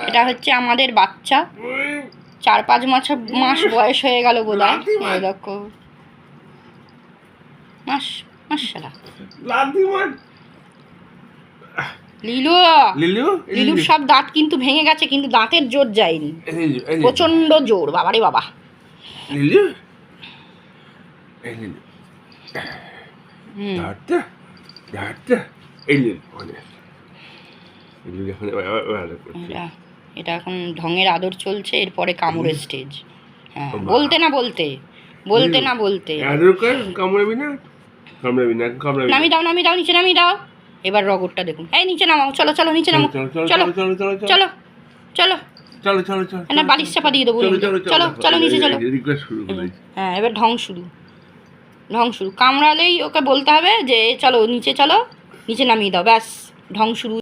এটা হচ্ছে আমাদের বাচ্চা, 4-5 মাস বয়স হয়ে গেল বোধহয়। দেখো মাশাআল্লাহ। লিলুর সব দাঁত কিন্তু ভেঙে গেছে, কিন্তু দাঁতের জোর যায়নি, প্রচন্ড জোর। বাবারে বাবা, এটা এখন ঢঙের আদর চলছে, এরপরে কামড়ের স্টেজ। হ্যাঁ, বলতে না বলতে নামি দাও, নিচে নামিয়ে দাও। এবার রগরটা দেখুন, এই নিচে নামাও, চলো নিচে নামো, চলো চলো চলো চলো, না বালিশ চাপা দিয়ে দেবো, চলো নিচে চলো। হ্যাঁ, এবার ঢং শুরু। কামড়ালেই ওকে বলতে হবে যে চলো নিচে নামিয়ে দাও, ব্যাস ঢং শুরু।